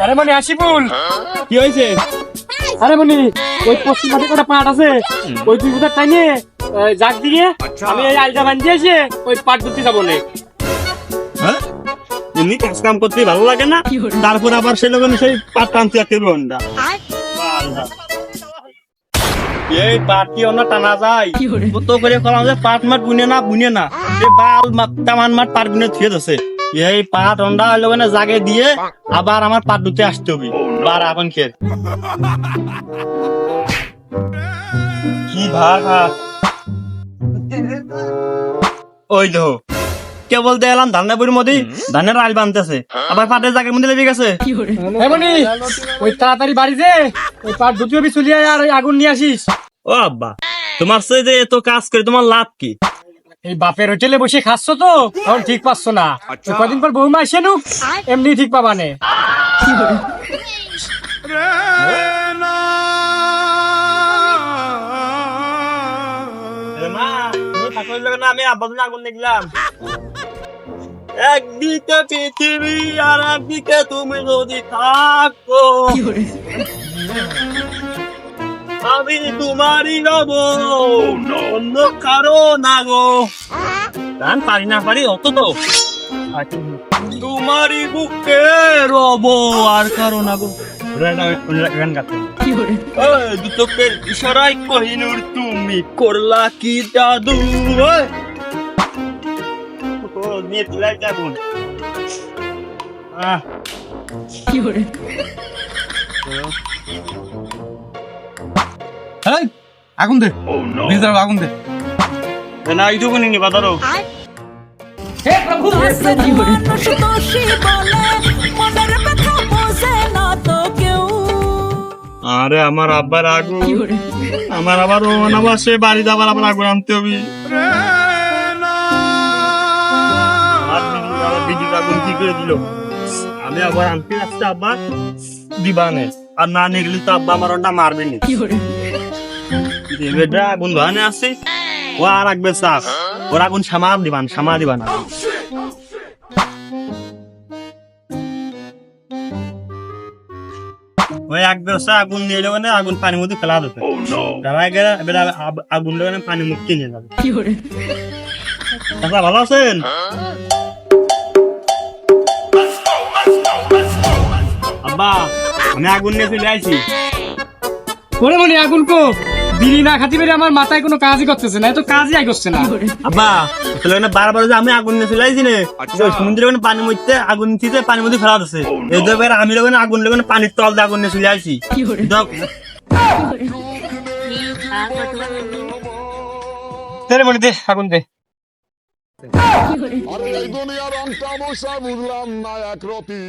আরে মনি হাসিবুল, কি হয়েছে? আরে মনি ওই পশ্চিম মাঠে কটা পাট আছে, ওই দুই বুধার টাইনে জাগ দিয়ে আমি এই আলটা বান্ধি এসে ওই পাট ধরতে যাবো না। হ্যাঁ, এমনি কাজ কাম করতে ভালো লাগে না, তারপর আবার সেই লোক সেই পাট টানতে একটা ঘন্টা। এই পাট কি অন্য টানা যায়? তো করে কলাম যে পাট মাঠ বুনে না যে বাল তামান মাঠ পাট বুনে থুয়ে দিছে। এই পাট অন্ডা হইলো না জাগে দিয়ে আবার আমার পাট দুতে আসতে হবে। বার এখন খের কি ভাড়া ওই দেখো কেবল দেখলাম ধানের বড়ির মধ্যে ধানের আল বানতেছে, আবার পাটের জাগের মধ্যে লেগে গেছে। হ্যাঁ মনি, ওই তাড়াতাড়ি বাড়ি যে ওই পাট ধুতে হবে, চলিয়ে আর ওই আগুন নিয়ে আসিস। ও আব্বা, তোমার সে যে এত কাজ করে তোমার লাভ কি? এই বাপের হোটেলে বসে খাচ্ছ তো এখন ঠিক পাচ্ছ না, ওই কদিন পর বৌমা এসে নুক এমনি ঠিক পাবানে। আমি আব্বা আগুন দেখলাম, একদিকে পৃথিবী আর একদিকে তুমি যদি থাকো আমি তোমারই রব, অন্য কারো না গো। গান পারি না পারি অত তো তোমারই বুকে রব আর কারো না গো। গান গাতে দু চোখের ইশারায় কহিনুর তুমি করলা কি জাদু। নিয়ে তুলাই যাবো আগুন দে, আগুন দে না এইটুকু নিয়ে নিবা ধরো। হে প্রভু আরে আমার আব্বার আগুন, আমার আবার আবার সে বাড়ি যাবার আবার আগুন আনতে হবে। আগুন কি করে দিল, আমি আবার আনতে আসতে আব্বা দিবানে, আর না নিয়ে গেলে তো আব্বা আমার ওটা মারবে নি। আগুন ধোয়ানে আসছে ও আর রাখবে চাপ, ওর আগুন সামা দিবান। ওই এক ব্যবসা আগুন নিয়ে যাবে না, আগুন পানির মধ্যে ফেলা দেবে, আগুন লেগে পানির মুক্তি নিয়ে যাবে। ভালো আছেন? আব্বা আমি আগুন নিয়ে চলে আইছি। ওরে মনি আগুন কো বিড়ি না খাতি বেরে আমার মাথায় কোনো কাজই করতেছে না, এত কাজই আই করছে না। আব্বা বারবার যে আমি আগুন নিয়ে চলে আইছি না, সমুদ্রের পানির মধ্যে আগুন নিতে পানির মধ্যে ফেলা দিচ্ছে, এই জায়গায় আমি লোক আগুন লোক পানির তল দিয়ে আগুন নিয়ে চলে আইছি। মনি দে আগুন দে। আরে এই দুনিয়ার রংটা বুঝলাম না একরতি।